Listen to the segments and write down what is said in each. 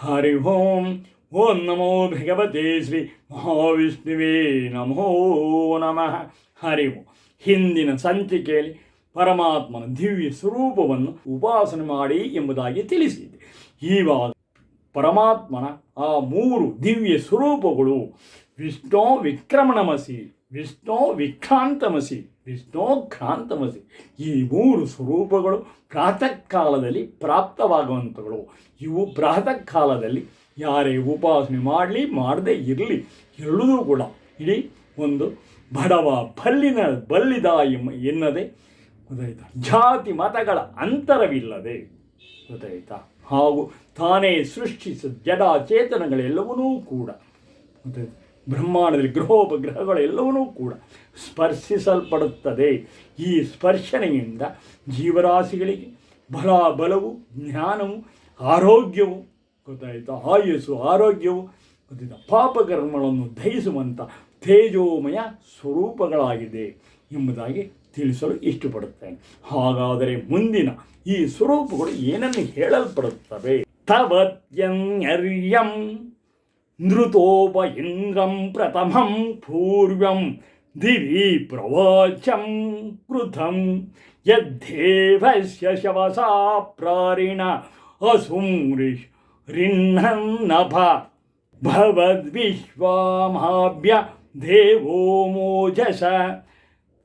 ಹರಿ ಓಂ. ಓಂ ನಮೋ ಭಗವತೆ ಶ್ರೀ ಮಹಾವಿಷ್ಣುವೇ ನಮೋ ನಮಃ. ಹರಿ ಓಂ. ಹಿಂದಿನ ಸಂಚಿಕೆಯಲ್ಲಿ ಪರಮಾತ್ಮನ ದಿವ್ಯ ಸ್ವರೂಪವನ್ನು ಉಪಾಸನೆ ಮಾಡಿ ಎಂಬುದಾಗಿ ತಿಳಿಸಿದೆ. ಈವಾಗ ಪರಮಾತ್ಮನ ಆ 3 ದಿವ್ಯ ಸ್ವರೂಪಗಳು ವಿಷ್ಣು ವಿಕ್ರಮಣಮಸಿ, ವಿಷ್ಣು ವಿಕ್ರಾಂತಮಸಿ, ವಿಷ್ಣು ಕ್ರಾಂತಮಸಿ, ಈ 3 ಸ್ವರೂಪಗಳು ಪ್ರಾತಃ ಕಾಲದಲ್ಲಿ ಪ್ರಾಪ್ತವಾಗುವಂಥಗಳು. ಇವು ಪ್ರಾತಃ ಕಾಲದಲ್ಲಿ ಯಾರೇ ಉಪಾಸನೆ ಮಾಡಲಿ ಮಾಡದೇ ಇರಲಿ ಎಲ್ಲದೂ ಕೂಡ ಇಡೀ ಒಂದು ಬಡವ ಬಲ್ಲಿದ ಎನ್ನದೆ ಗೊತ್ತಾಯ್ತಾ, ಜಾತಿ ಮತಗಳ ಅಂತರವಿಲ್ಲದೆ ಗೊತ್ತಾಯ್ತಾ, ಹಾಗೂ ತಾನೇ ಸೃಷ್ಟಿಸಿದ ಜಡಚೇತನಗಳೆಲ್ಲವನ್ನೂ ಕೂಡ ಗೊತ್ತಾಯ್ತು, ಬ್ರಹ್ಮಾಂಡದಲ್ಲಿ ಗ್ರಹೋಪಗ್ರಹಗಳೆಲ್ಲವನ್ನೂ ಕೂಡ ಸ್ಪರ್ಶಿಸಲ್ಪಡುತ್ತದೆ. ಈ ಸ್ಪರ್ಶನೆಯಿಂದ ಜೀವರಾಶಿಗಳಿಗೆ ಬಲವು ಜ್ಞಾನವು ಆರೋಗ್ಯವು ಗೊತ್ತಾಯಿತಾ, ಆಯುಸ್ಸು ಆರೋಗ್ಯವು ಗೊತ್ತಾಯ್ತಾ, ಪಾಪಕರ್ಮಗಳನ್ನು ದಹಿಸುವಂಥ ತೇಜೋಮಯ ಸ್ವರೂಪಗಳಾಗಿದೆ ಎಂಬುದಾಗಿ ತಿಳಿಸಲು ಇಷ್ಟಪಡುತ್ತೇನೆ. ಹಾಗಾದರೆ ಮುಂದಿನ ಈ ಸ್ವರೂಪಗಳು ಏನನ್ನು ಹೇಳಲ್ಪಡುತ್ತವೆ? ತವತ್ಯನ್ಯರ್ಯಂ ನೃತೋಪ ಇಂದ್ರಂ ಪ್ರಥಮಂ ಪೂರ್ವ್ಯಂ ದಿವಿ ಪ್ರವಾಚಂ ಕೃತಂ ಯದ್ದೇವಸ್ಯ ಶವಸಾ ಪ್ರಾರಿಣ ಅಸುಂರಿಷ್ ರಿನ್ನನ್ನಭ ಭವದ್ವಿಶ್ವಾಮಾಭ್ಯ ದೇವೋ ಮೋಜಸ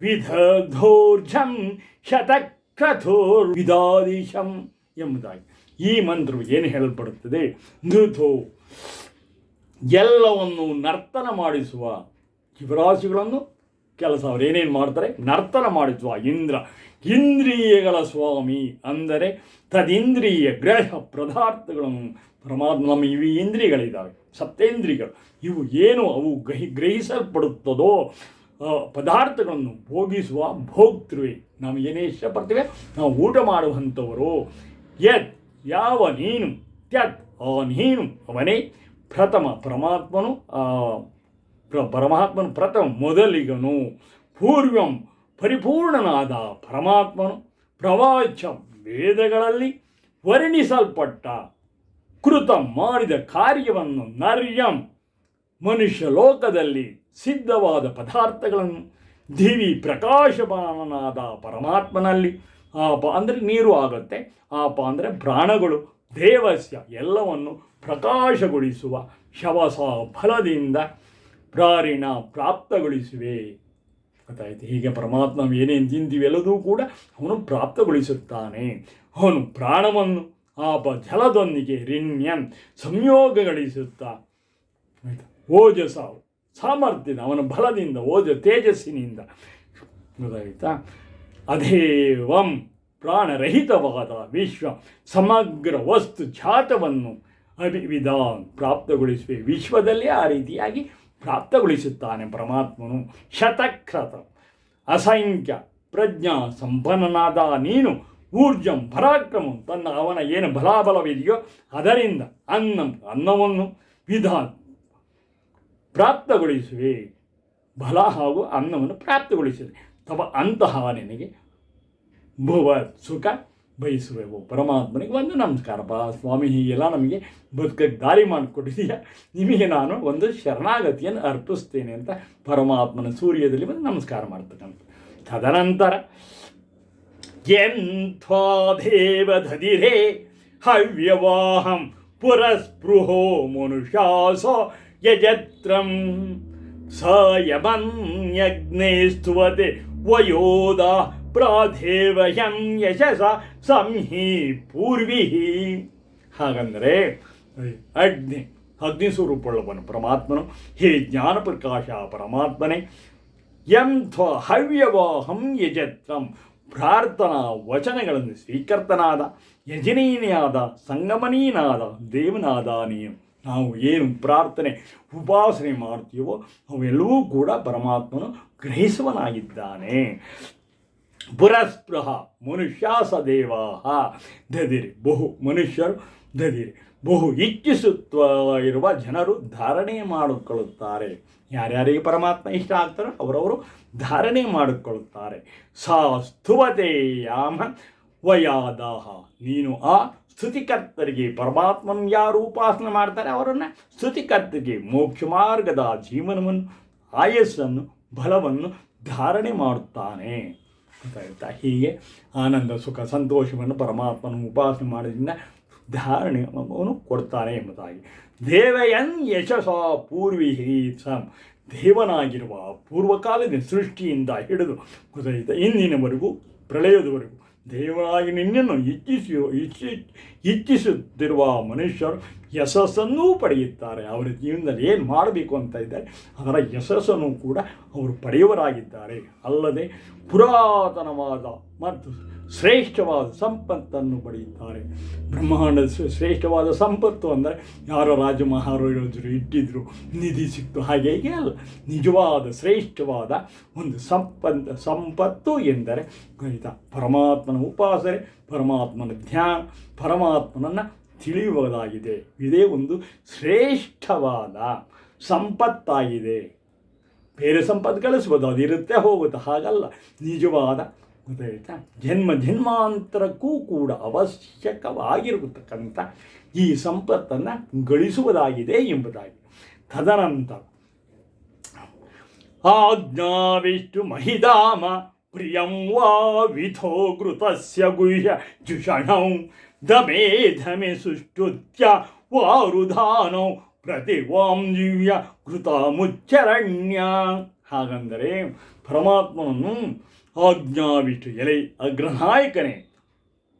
ವಿದಧೋರ್ಜಂ ಶತಕ್ರಥೋರ್ವಿದಾದಿಶಂ ಎಂಬುದಾಗಿ ಈ ಮಂತ್ರವು ಏನು ಹೇಳಲ್ಪಡುತ್ತದೆ? ನೃತೋ ಎಲ್ಲವನ್ನು ನರ್ತನ ಮಾಡಿಸುವ ಜೀವರಾಶಿಗಳನ್ನು ಕೆಲಸ ಅವರು ಏನೇನು ಮಾಡ್ತಾರೆ, ನರ್ತನ ಮಾಡಿಸುವ ಇಂದ್ರಿಯಗಳ ಸ್ವಾಮಿ, ಅಂದರೆ ತದಿಂದ್ರಿಯ ಗ್ರಹ ಪದಾರ್ಥಗಳನ್ನು ಪರಮಾತ್ಮ ನಮ್ಮ ಇವು ಇಂದ್ರಿಯಗಳಿದ್ದಾವೆ, ಸಪ್ತೇಂದ್ರಿಯಗಳು, ಇವು ಏನು ಅವು ಗ್ರಹಿಸಲ್ಪಡುತ್ತದೋ ಪದಾರ್ಥಗಳನ್ನು ಭೋಗಿಸುವ ಭೋಕ್ತೃವೆ. ನಾವು ಏನೇ ಇಷ್ಟಪಡ್ತೇವೆ ನಾವು ಊಟ ಮಾಡುವಂಥವರು. ಯತ್ ಯಾವ ನೀನು, ತ್ಯತ್ ಆ ನೀನು ಅವನೇ ಪ್ರಥಮ ಪರಮಾತ್ಮನು ಪ್ರಥಮ ಮೊದಲಿಗನು, ಪೂರ್ವಂ ಪರಿಪೂರ್ಣನಾದ ಪರಮಾತ್ಮನು, ಪ್ರವಾಚ ವೇದಗಳಲ್ಲಿ ವರ್ಣಿಸಲ್ಪಟ್ಟ ಕೃತ ಮಾಡಿದ ಕಾರ್ಯವನ್ನು, ನರ್ಯಂ ಮನುಷ್ಯ ಲೋಕದಲ್ಲಿ ಸಿದ್ಧವಾದ ಪದಾರ್ಥಗಳನ್ನು, ದಿವಿ ಪ್ರಕಾಶಮಾನನಾದ ಪರಮಾತ್ಮನಲ್ಲಿ, ಆಪ ಅಂದರೆ ನೀರು ಆಗುತ್ತೆ, ಆಪ ಅಂದರೆ ಪ್ರಾಣಗಳು, ದೇವಸ್ಯ ಎಲ್ಲವನ್ನು ಪ್ರಕಾಶಗೊಳಿಸುವ ಶವಸ ಫಲದಿಂದ ಪ್ರಾರಿಣ ಪ್ರಾಪ್ತಗೊಳಿಸುವೆ. ಗೊತ್ತಾಯ್ತು? ಹೀಗೆ ಪರಮಾತ್ಮ ಏನೇನು ತಿಂತೀವಿ ಎಲ್ಲದೂ ಕೂಡ ಅವನು ಪ್ರಾಪ್ತಗೊಳಿಸುತ್ತಾನೆ. ಅವನು ಪ್ರಾಣವನ್ನು ಆಪ ಜಲದೊಂದಿಗೆ ರಿಣ್ಯನ್ ಸಂಯೋಗಗೊಳಿಸುತ್ತಾ ಓಜಸ ಸಾಮರ್ಥ್ಯದ ಅವನ ಬಲದಿಂದ ತೇಜಸ್ಸಿನಿಂದ ಗೊತ್ತಾಯ್ತಾ, ಅದೇವಂ ಪ್ರಾಣರಹಿತವಾದ ವಿಶ್ವ ಸಮಗ್ರ ವಸ್ತು ಜಾತವನ್ನು ಅಭಿವಿಧಾನ್ ಪ್ರಾಪ್ತಗೊಳಿಸುವೆ. ವಿಶ್ವದಲ್ಲಿ ಆ ರೀತಿಯಾಗಿ ಪ್ರಾಪ್ತಗೊಳಿಸುತ್ತಾನೆ ಪರಮಾತ್ಮನು. ಶತಕ್ರತ ಅಸಂಖ್ಯ ಪ್ರಜ್ಞಾ ಸಂಪನ್ನನಾದ ನೀನು, ಊರ್ಜಂ ಪರಾಕ್ರಮಂ ಅವನ ಏನು ಬಲಾಬಲವಿದೆಯೋ ಅದರಿಂದ ಅನ್ನವನ್ನು ವಿಧಾನ್ ಪ್ರಾಪ್ತಗೊಳಿಸುವೆ. ಬಲ ಹಾಗೂ ಅನ್ನವನ್ನು ಪ್ರಾಪ್ತಗೊಳಿಸಿದೆ. ಅಂತಹ ನಿನಗೆ ಭುವ ಸುಖ ಬಯಸುವೆವು. ಪರಮಾತ್ಮನಿಗೆ ಒಂದು ನಮಸ್ಕಾರ. ಸ್ವಾಮಿ ಹೀಗೆಲ್ಲ ನಮಗೆ ಬದುಕಕ್ಕೆ ದಾರಿ ಮಾಡಿಕೊಟ್ಟಿದೆಯಾ, ನಿಮಗೆ ನಾನು ಒಂದು ಶರಣಾಗತಿಯನ್ನು ಅರ್ಪಿಸ್ತೇನೆ ಅಂತ ಪರಮಾತ್ಮನ ಸೂರ್ಯದಲ್ಲಿ ಬಂದು ನಮಸ್ಕಾರ ಮಾಡ್ತಕ್ಕಂಥ. ತದನಂತರ ಎಂಥಾದೇವಧದಿರೇ ಹವ್ಯವಾಹಂ ಪುರಸ್ಪೃಹೋ ಮನುಷ್ಯಾಸ ಯಜತ್ರಂ ಸಯಮನ್ಯಗ್ನೇ ಸ್ತುವತೆ ವಯೋದ ಪ್ರಾಧೇವಯಂ ಯಶಸ ಸಂಹಿ ಪೂರ್ವಿ. ಹಾಗಂದರೆ ಅಗ್ನಿ ಸ್ವರೂಪವುಳ್ಳವನು ಪರಮಾತ್ಮನು. ಹೇ ಜ್ಞಾನಪ್ರಕಾಶ ಪರಮಾತ್ಮನೇ, ಎಂಥ ಹವ್ಯವಾಹಂ ಯಜತ್ರಂ ಪ್ರಾರ್ಥನಾ ವಚನಗಳನ್ನು ಸ್ವೀಕರ್ತನಾದ ಯಜನೀಯನಾದ ಸಂಗಮನೀಯನಾದ ದೇವನಾದ ನೀನು. ನಾವು ಏನು ಪ್ರಾರ್ಥನೆ ಉಪಾಸನೆ ಮಾಡ್ತೀವೋ ಅವೆಲ್ಲವೂ ಕೂಡ ಪರಮಾತ್ಮನು ಗ್ರಹಿಸುವನಾಗಿದ್ದಾನೆ. ಪುರಸ್ಪೃಹ ಮನುಷ್ಯಾಸ ದೇವಾ ದದಿರಿ, ಮನುಷ್ಯರು ದದಿರಿ, ಇಚ್ಛಿಸುತ್ತಿರುವ ಜನರು ಧಾರಣೆ ಮಾಡಿಕೊಳ್ಳುತ್ತಾರೆ. ಯಾರ್ಯಾರಿಗೆ ಪರಮಾತ್ಮ ಇಷ್ಟ ಆಗ್ತಾರೋ ಅವರವರು ಧಾರಣೆ ಮಾಡಿಕೊಳ್ಳುತ್ತಾರೆ. ಸಾ ಸ್ತುವತೆ ಯಾಮ ವಯಾದಾಹ, ನೀನು ಆ ಸ್ತುತಿಕರ್ತರಿಗೆ, ಪರಮಾತ್ಮನ ಯಾರು ಉಪಾಸನೆ ಮಾಡ್ತಾರೆ ಅವರನ್ನು ಸ್ತುತಿಕರ್ತರಿಗೆ ಮೋಕ್ಷ ಮಾರ್ಗದ ಜೀವನವನ್ನು, ಆಯಸ್ಸನ್ನು, ಬಲವನ್ನು ಧಾರಣೆ ಮಾಡುತ್ತಾನೆ ಅಂತ ಹೇಳ್ತಾ, ಹೀಗೆ ಆನಂದ ಸುಖ ಸಂತೋಷವನ್ನು ಪರಮಾತ್ಮನ ಉಪಾಸನೆ ಮಾಡೋದ್ರಿಂದ ಧಾರಣೆ ಅವನು ಕೊಡ್ತಾನೆ ಎಂಬುದಾಗಿ. ದೇವಯನ್ ಯಶಸ ಪೂರ್ವಿಹಿ ಸಂ, ದೇವನಾಗಿರುವ ಪೂರ್ವಕಾಲದ ಸೃಷ್ಟಿಯಿಂದ ಹಿಡಿದು ಗೊತ್ತಾಯಿತ ಇಂದಿನವರೆಗೂ ಪ್ರಳಯದವರೆಗೂ ದೇವನಾಗಿ ನಿನ್ನನ್ನು ಇಚ್ಛಿಸುತ್ತಿರುವ ಮನುಷ್ಯರು ಯಶಸ್ಸನ್ನೂ ಪಡೆಯುತ್ತಾರೆ. ಅವರ ಜೀವನದಲ್ಲಿ ಏನು ಮಾಡಬೇಕು ಅಂತ ಇದ್ದಾರೆ ಅದರ ಯಶಸ್ಸನ್ನು ಕೂಡ ಅವರು ಪಡೆಯುವರಾಗಿದ್ದಾರೆ. ಅಲ್ಲದೆ ಪುರಾತನವಾದ ಮತ್ತು ಶ್ರೇಷ್ಠವಾದ ಸಂಪತ್ತನ್ನು ಪಡೆಯುತ್ತಾರೆ. ಬ್ರಹ್ಮಾಂಡದ ಶ್ರೇಷ್ಠವಾದ ಸಂಪತ್ತು ಅಂದರೆ ಯಾರೋ ರಾಜ ಮಹಾರಾಜರು ಇಟ್ಟಿದ್ರು ನಿಧಿ ಸಿಕ್ತು, ಹಾಗೆ ಹೀಗೆ ಅಲ್ಲ. ನಿಜವಾದ ಶ್ರೇಷ್ಠವಾದ ಒಂದು ಸಂಪತ್ತು ಎಂದರೆ ಪರಮಾತ್ಮನ ಉಪಾಸನೆ, ಪರಮಾತ್ಮನ ಧ್ಯಾನ, ಪರಮಾತ್ಮನನ್ನು ತಿಳಿಯುವುದಾಗಿದೆ. ಇದೇ ಒಂದು ಶ್ರೇಷ್ಠವಾದ ಸಂಪತ್ತಾಗಿದೆ. ಬೇರೆ ಸಂಪತ್ತು ಗಳಿಸ್ಬೋದು, ಅದಿರುತ್ತೆ ಹೋಗುತ್ತೆ, ಹಾಗಲ್ಲ. ನಿಜವಾದ ಗೊತ್ತಾಯ್ತಾ ಜನ್ಮ ಜನ್ಮಾಂತರಕ್ಕೂ ಕೂಡ ಅವಶ್ಯಕವಾಗಿರತಕ್ಕಂಥ ಈ ಸಂಪತ್ತನ್ನು ಗಳಿಸುವುದಾಗಿದೆ ಎಂಬುದಾಗಿ. ತದನಂತರ ಆಜ್ಞಾವಿಷ್ಟು ಮಹಿಧಾಮ ಪ್ರಿಯಂ ವಾ ವಿಥೋ ಘೃತಸ್ಯ ಗುಹ್ಯ ಜುಷಣೌ ದಮೇ ಧಮೆ ಸುಷ್ಟುತ್ಯ ವಾರುಧಾನೌ ಪ್ರತಿವಾಂ ದಿವ್ಯ ಘೃತ ಮುಚ್ಚರಣ್ಯ. ಹಾಗಂದರೆ ಪರಮಾತ್ಮನನ್ನು ಆಜ್ಞಾವಿಷ್ಟು ಎಲೆ ಅಗ್ರನಾಯಕನೇ,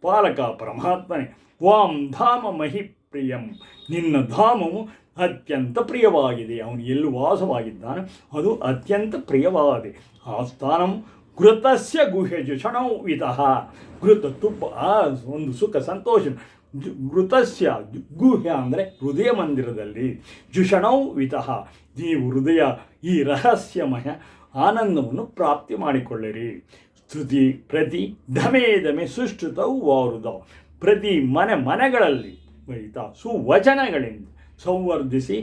ಪಾಲಕ ಪರಮಾತ್ಮನೇ, ವಾಂ ಧಾಮ ಮಹಿಪ್ರಿಯಂ, ನಿನ್ನ ಧಾಮವು ಅತ್ಯಂತ ಪ್ರಿಯವಾಗಿದೆ. ಅವನು ಎಲ್ಲಿ ವಾಸವಾಗಿದ್ದಾನೆ ಅದು ಅತ್ಯಂತ ಪ್ರಿಯವಾಗಿದೆ. ಆ ಸ್ಥಾನವು ಘೃತಸ್ಯ ಗುಹ್ಯ ಜುಷಣೌ ವಿತಃ, ಘೃತ ತುಪ್ಪ, ಆ ಒಂದು ಸುಖ ಸಂತೋಷ. ಘೃತಸ್ಯ ಗುಹ್ಯ ಅಂದರೆ ಹೃದಯ ಮಂದಿರದಲ್ಲಿ, ಜುಷಣೌ ವಿತಃ, ನೀವು ಹೃದಯ ಈ ರಹಸ್ಯಮಯ ಆನಂದವನ್ನು ಪ್ರಾಪ್ತಿ ಮಾಡಿಕೊಳ್ಳಿರಿ. ಸ್ತುತಿ ಪ್ರತಿ ಧಮೇ ಧಮೆ ಸುಶ್ರುತವು ವಾರುದವು, ಪ್ರತಿ ಮನೆಗಳಲ್ಲಿ ಸುವಚನಗಳಿಂದ ಸಂವರ್ಧಿಸಿ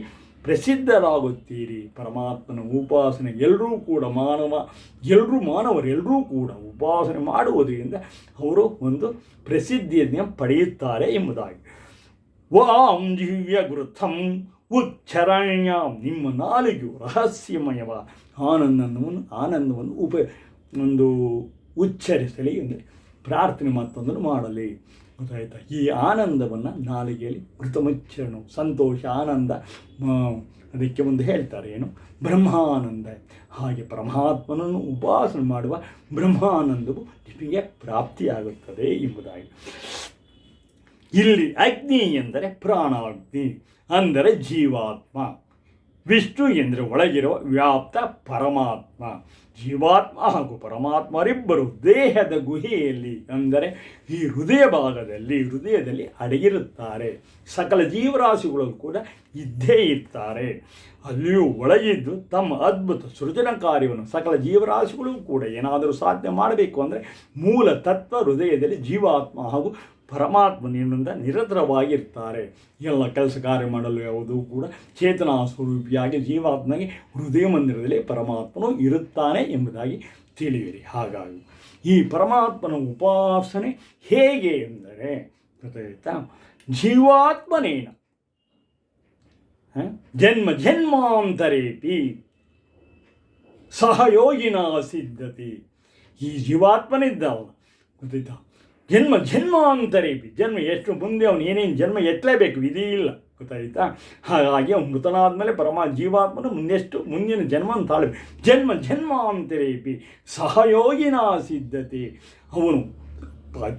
ಪ್ರಸಿದ್ಧರಾಗುತ್ತೀರಿ. ಪರಮಾತ್ಮನ ಉಪಾಸನೆ ಎಲ್ಲರೂ ಕೂಡ ಮಾನವರೆಲ್ಲರೂ ಕೂಡ ಉಪಾಸನೆ ಮಾಡುವುದರಿಂದ ಅವರು ಒಂದು ಪ್ರಸಿದ್ಧಿಯನ್ನು ಪಡೆಯುತ್ತಾರೆ ಎಂಬುದಾಗಿ. ವಾಂ ದಿವ್ಯ ಘೃತಂ ಉಚ್ಚರಣ್ಯ, ನಿಮ್ಮ ನಾಲಿಗೆಯು ರಹಸ್ಯಮಯವ ಆನಂದವನ್ನು ಒಂದು ಉಚ್ಚರಿಸಲಿ ಅಂದರೆ ಪ್ರಾರ್ಥನೆ ಮತ್ತೊಂದನ್ನು ಮಾಡಲಿ. ಗೊತ್ತಾಯ್ತಾ? ಈ ಆನಂದವನ್ನು ನಾಲಿಗೆಯಲ್ಲಿ ಘೃತಮುಚ್ಚರಣು, ಸಂತೋಷ, ಆನಂದ, ಅದಕ್ಕೆ ಒಂದು ಹೇಳ್ತಾರೆ ಏನು, ಬ್ರಹ್ಮಾನಂದ. ಹಾಗೆ ಪರಮಾತ್ಮನನ್ನು ಉಪಾಸನೆ ಮಾಡುವ ಬ್ರಹ್ಮಾನಂದವು ನಿಮಗೆ ಪ್ರಾಪ್ತಿಯಾಗುತ್ತದೆ ಎಂಬುದಾಗಿ. ಇಲ್ಲಿ ಅಗ್ನಿ ಎಂದರೆ ಪ್ರಾಣಾಗ್ನಿ, ಅಂದರೆ ಜೀವಾತ್ಮ. ವಿಷ್ಣು ಎಂದರೆ ಒಳಗಿರುವ ವ್ಯಾಪ್ತ ಪರಮಾತ್ಮ. ಜೀವಾತ್ಮ ಹಾಗೂ ಪರಮಾತ್ಮರಿಬ್ಬರು ದೇಹದ ಗುಹೆಯಲ್ಲಿ, ಅಂದರೆ ಈ ಹೃದಯದಲ್ಲಿ ಅಡಗಿರುತ್ತಾರೆ. ಸಕಲ ಜೀವರಾಶಿಗಳು ಕೂಡ ಇದ್ದೇ ಇರ್ತಾರೆ. ಅಲ್ಲಿಯೂ ಒಳಗಿದ್ದು ತಮ್ಮ ಅದ್ಭುತ ಸೃಜನ ಕಾರ್ಯವನ್ನು ಸಕಲ ಜೀವರಾಶಿಗಳು ಕೂಡ ಏನಾದರೂ ಸಾಧನೆ ಮಾಡಬೇಕು ಅಂದರೆ ಮೂಲ ತತ್ವ ಹೃದಯದಲ್ಲಿ ಜೀವಾತ್ಮ ಹಾಗೂ ಪರಮಾತ್ಮನಿಂದ ನಿರತರವಾಗಿರ್ತಾರೆ. ಎಲ್ಲ ಕೆಲಸ ಕಾರ್ಯ ಮಾಡಲು ಯಾವುದೂ ಕೂಡ ಚೇತನಾ ಸ್ವರೂಪಿಯಾಗಿ ಜೀವಾತ್ಮನಿಗೆ ಹೃದಯ ಮಂದಿರದಲ್ಲಿ ಪರಮಾತ್ಮನು ಇರುತ್ತಾನೆ ಎಂಬುದಾಗಿ ತಿಳಿಯಿರಿ. ಹಾಗಾಗಿ ಈ ಪರಮಾತ್ಮನ ಉಪಾಸನೆ ಹೇಗೆ ಎಂದರೆ ಗೊತ್ತಾಯ್ತಾ, ಜೀವಾತ್ಮನೇನ ಜನ್ಮ ಜನ್ಮಾಂತರೇಪಿ ಸಹಯೋಗಿನ ಸಿದ್ಧತೆ. ಈ ಜೀವಾತ್ಮನಿದ್ದಾವ ಗೊತ್ತಾಯ್ತಾ, ಜನ್ಮ ಜನ್ಮಾಂತರೇಪಿ, ಜನ್ಮ ಎಷ್ಟು ಮುಂದೆ ಅವನು ಏನೇನು ಜನ್ಮ ಎತ್ತಲೇಬೇಕು, ವಿಧಿ ಇಲ್ಲ. ಗೊತ್ತಾಯ್ತಾ? ಹಾಗಾಗಿ ಅವನು ಮೃತನಾದ ಮೇಲೆ ಜೀವಾತ್ಮನು ಮುಂದಿನ ಜನ್ಮವನ್ನು ತಾಳಬೇಕು. ಜನ್ಮ ಜನ್ಮಾಂತರೇಪಿ ಸಹಯೋಗಿನ ಸಿದ್ಧತೆ. ಅವನು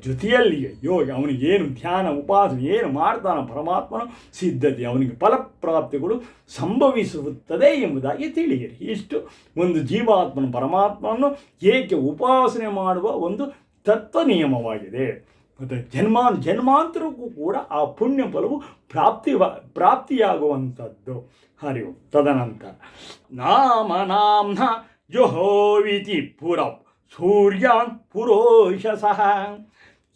ಜೊತೆಯಲ್ಲಿಯೇ ಯೋಗಿ, ಅವನಿಗೆ ಏನು ಧ್ಯಾನ ಉಪಾಸನೆ ಏನು ಮಾಡ್ತಾನೆ ಪರಮಾತ್ಮನ ಸಿದ್ಧತೆ, ಅವನಿಗೆ ಫಲಪ್ರಾಪ್ತಿಗಳು ಸಂಭವಿಸುತ್ತದೆ ಎಂಬುದಾಗಿ ತಿಳಿಯಿರಿ. ಇಷ್ಟು ಒಂದು ಜೀವಾತ್ಮನ ಪರಮಾತ್ಮನನ್ನು ಏಕೆ ಉಪಾಸನೆ ಮಾಡುವ ಒಂದು ತತ್ವ ನಿಯಮವಾಗಿದೆ. ಮತ್ತು ಜನ್ಮಾಂತರಕ್ಕೂ ಕೂಡ ಆ ಪುಣ್ಯ ಫಲವು ಪ್ರಾಪ್ತಿಯಾಗುವಂಥದ್ದು. ಹರಿವು. ತದನಂತರ ನಾಮನಾಂನ ಜೊಹೋವಿತಿ ಪುರ ಸೂರ್ಯಾನ್ ಪುರೋಷಸಃ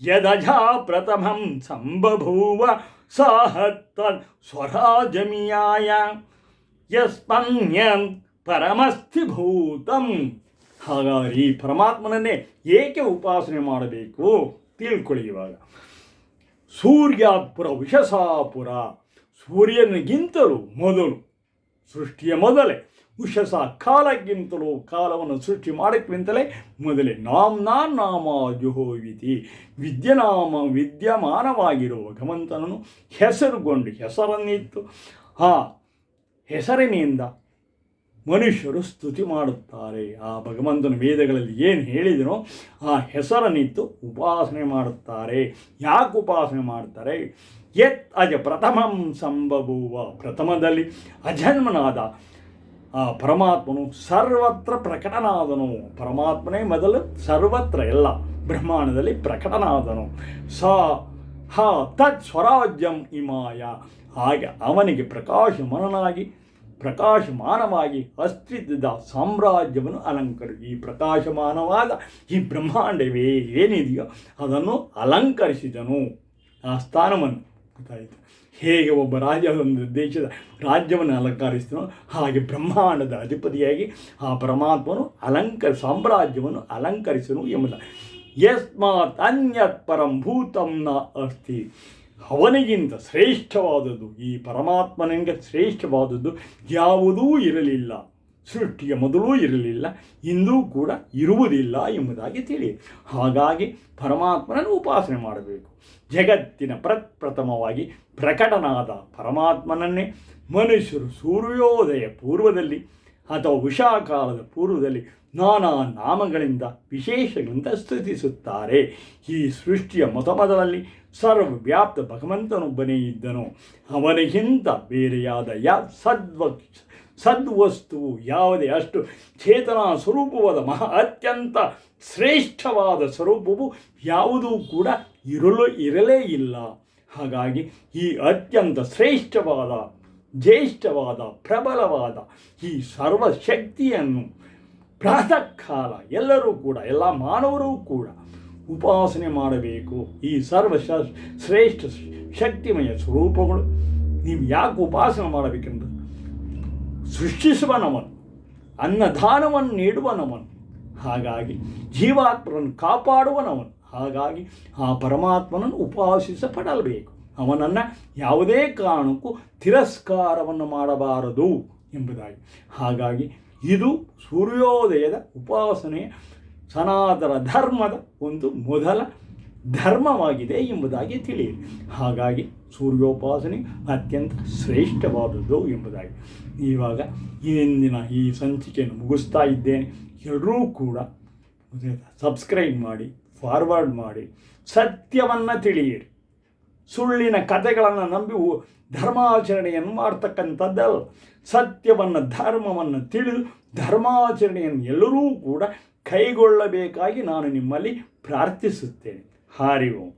ಯದಜಾ ಪ್ರಥಮಂ ಸಂಬಭೂವ ಸಾಹತ್ತನ್ ಸ್ವರಾಜಮಿಯಾಯ ಯಸ್ಮನ್ಯನ್ ಪರಮಸ್ಥಿಭೂತಂ. ಹಾಗಾಗಿ ಈ ಪರಮಾತ್ಮನನ್ನೇ ಏಕೆ ಉಪಾಸನೆ ಮಾಡಬೇಕು ತಿಳ್ಕೊಳ್ಳಿ. ಇವಾಗ ಸೂರ್ಯಾತ್ಪುರ ಉಷಸಾಪುರ, ಸೂರ್ಯನಿಗಿಂತಲೂ ಮೊದಲು, ಸೃಷ್ಟಿಯ ಮೊದಲೇ, ಉಷಸ ಕಾಲಕ್ಕಿಂತಲೂ ಕಾಲವನ್ನು ಸೃಷ್ಟಿ ಮಾಡೋಕ್ಕಿಂತಲೇ ಮೊದಲೇ ನಾಮ ಜುಹೋವಿತಿ, ವಿದ್ಯಮಾನವಾಗಿರುವ ಭಗವಂತನನ್ನು ಹೆಸರುಗೊಂಡು ಹೆಸರನ್ನಿತ್ತು ಆ ಹೆಸರಿನಿಂದ ಮನುಷ್ಯರು ಸ್ತುತಿ ಮಾಡುತ್ತಾರೆ. ಆ ಭಗವಂತನ ವೇದಗಳಲ್ಲಿ ಏನು ಹೇಳಿದನೋ ಆ ಹೆಸರನ್ನಿತ್ತು ಉಪಾಸನೆ ಮಾಡುತ್ತಾರೆ. ಯಾಕೆ ಉಪಾಸನೆ ಮಾಡ್ತಾರೆ? ಯತ್ ಅಜ ಪ್ರಥಮಂ ಸಂಭವೂವ, ಪ್ರಥಮದಲ್ಲಿ ಅಜನ್ಮನಾದ ಆ ಪರಮಾತ್ಮನು ಸರ್ವತ್ರ ಪ್ರಕಟನಾದನು. ಪರಮಾತ್ಮನೇ ಮೊದಲು ಸರ್ವತ್ರ ಎಲ್ಲ ಬ್ರಹ್ಮಾಂಡದಲ್ಲಿ ಪ್ರಕಟನಾದನು. ತತ್ ಸ್ವರಾಜ್ಯಂ ಇಮಾಯ, ಹಾಗೆ ಅವನಿಗೆ ಪ್ರಕಾಶಮಾನವಾಗಿ ಅಸ್ತಿತ್ವದ ಸಾಮ್ರಾಜ್ಯವನ್ನು ಈ ಪ್ರಕಾಶಮಾನವಾದ ಈ ಬ್ರಹ್ಮಾಂಡವೇ ಏನಿದೆಯೋ ಅದನ್ನು ಅಲಂಕರಿಸಿದನು. ಆ ಸ್ಥಾನವನ್ನು ಗೊತ್ತಾಯಿತು. ಹೇಗೆ ಒಬ್ಬ ರಾಜ ಒಂದು ದೇಶದ ರಾಜ್ಯವನ್ನು ಅಲಂಕರಿಸ್ತಾನೋ ಹಾಗೆ ಬ್ರಹ್ಮಾಂಡದ ಅಧಿಪತಿಯಾಗಿ ಆ ಪರಮಾತ್ಮನು ಸಾಮ್ರಾಜ್ಯವನ್ನು ಅಲಂಕರಿಸನು ಎಂಬುದ. ಯಸ್ಮಾತ್ ಅನ್ಯತ್ ಪರಂ ಭೂತಂ ನ ಅಸ್ತಿ, ಅವನಿಗಿಂತ ಶ್ರೇಷ್ಠವಾದದ್ದು, ಈ ಪರಮಾತ್ಮನಿಗೆ ಶ್ರೇಷ್ಠವಾದದ್ದು ಯಾವುದೂ ಇರಲಿಲ್ಲ. ಸೃಷ್ಟಿಯ ಮೊದಲೂ ಇರಲಿಲ್ಲ, ಇಂದೂ ಕೂಡ ಇರುವುದಿಲ್ಲ ಎಂಬುದಾಗಿ ತಿಳಿಯಿರಿ. ಹಾಗಾಗಿ ಪರಮಾತ್ಮನನ್ನು ಉಪಾಸನೆ ಮಾಡಬೇಕು. ಜಗತ್ತಿನ ಪ್ರಥಮವಾಗಿ ಪ್ರಕಟನಾದ ಪರಮಾತ್ಮನನ್ನೇ ಮನುಷ್ಯರು ಸೂರ್ಯೋದಯ ಪೂರ್ವದಲ್ಲಿ ಅಥವಾ ಉಷಾಕಾಲದ ಪೂರ್ವದಲ್ಲಿ ನಾನಾ ನಾಮಗಳಿಂದ ವಿಶೇಷಗಳಿಂದ ಸ್ತುತಿಸುತ್ತಾರೆ. ಈ ಸೃಷ್ಟಿಯ ಮೊದಲಲ್ಲಿ ಸರ್ವವ್ಯಾಪ್ತ ಭಗವಂತನೊಬ್ಬನೇ ಇದ್ದನು. ಅವನಿಗಿಂತ ಬೇರೆಯಾದ ಸದ್ವಸ್ತುವು ಯಾವುದೇ, ಅಷ್ಟು ಚೇತನಾ ಸ್ವರೂಪವಾದ ಅತ್ಯಂತ ಶ್ರೇಷ್ಠವಾದ ಸ್ವರೂಪವು ಯಾವುದೂ ಕೂಡ ಇರಲೇ ಇಲ್ಲ. ಹಾಗಾಗಿ ಈ ಅತ್ಯಂತ ಶ್ರೇಷ್ಠವಾದ, ಜ್ಯೇಷ್ಠವಾದ, ಪ್ರಬಲವಾದ ಈ ಸರ್ವಶಕ್ತಿಯನ್ನು ಪ್ರಾತಃ ಕಾಲ ಎಲ್ಲರೂ ಕೂಡ, ಎಲ್ಲ ಮಾನವರೂ ಕೂಡ ಉಪಾಸನೆ ಮಾಡಬೇಕು. ಈ ಶ್ರೇಷ್ಠ ಶಕ್ತಿಮಯ ಸ್ವರೂಪಗಳು ನೀವು ಯಾಕೆ ಉಪಾಸನೆ ಮಾಡಬೇಕೆಂದು, ಸೃಷ್ಟಿಸುವನವನು, ಅನ್ನದಾನವನ್ನು ನೀಡುವನವನು, ಹಾಗಾಗಿ ಜೀವಾತ್ಮರನ್ನು ಕಾಪಾಡುವನವನು. ಹಾಗಾಗಿ ಆ ಪರಮಾತ್ಮನನ್ನು ಉಪಾಸಿಸಪಡಬೇಕು. ಅವನನ್ನು ಯಾವುದೇ ಕಾರಣಕ್ಕೂ ತಿರಸ್ಕಾರವನ್ನು ಮಾಡಬಾರದು ಎಂಬುದಾಗಿ. ಹಾಗಾಗಿ ಇದು ಸೂರ್ಯೋದಯದ ಉಪಾಸನೆಯ ಸನಾತನ ಧರ್ಮದ ಒಂದು ಮೊದಲ ಧರ್ಮವಾಗಿದೆ ಎಂಬುದಾಗಿ ತಿಳಿಯಿರಿ. ಹಾಗಾಗಿ ಸೂರ್ಯೋಪಾಸನೆ ಅತ್ಯಂತ ಶ್ರೇಷ್ಠವಾದದ್ದು ಎಂಬುದಾಗಿ ಇವಾಗ ಇಂದಿನ ಈ ಸಂಚಿಕೆಯನ್ನು ಮುಗಿಸ್ತಾ ಇದ್ದೇನೆ. ಎಲ್ಲರೂ ಕೂಡ ಸಬ್ಸ್ಕ್ರೈಬ್ ಮಾಡಿ, ಫಾರ್ವರ್ಡ್ ಮಾಡಿ, ಸತ್ಯವನ್ನು ತಿಳಿಯಿರಿ. ಸುಳ್ಳಿನ ಕಥೆಗಳನ್ನು ನಂಬಿ ಧರ್ಮಾಚರಣೆಯನ್ನು ಮಾಡ್ತಕ್ಕಂಥದ್ದಲ್ಲ. ಸತ್ಯವನ್ನು, ಧರ್ಮವನ್ನು ತಿಳಿದು ಧರ್ಮಾಚರಣೆಯನ್ನು ಎಲ್ಲರೂ ಕೂಡ ಕೈಗೊಳ್ಳಬೇಕಾಗಿ ನಾನು ನಿಮ್ಮಲ್ಲಿ ಪ್ರಾರ್ಥಿಸುತ್ತೇನೆ. ಹರಿ ಓಂ.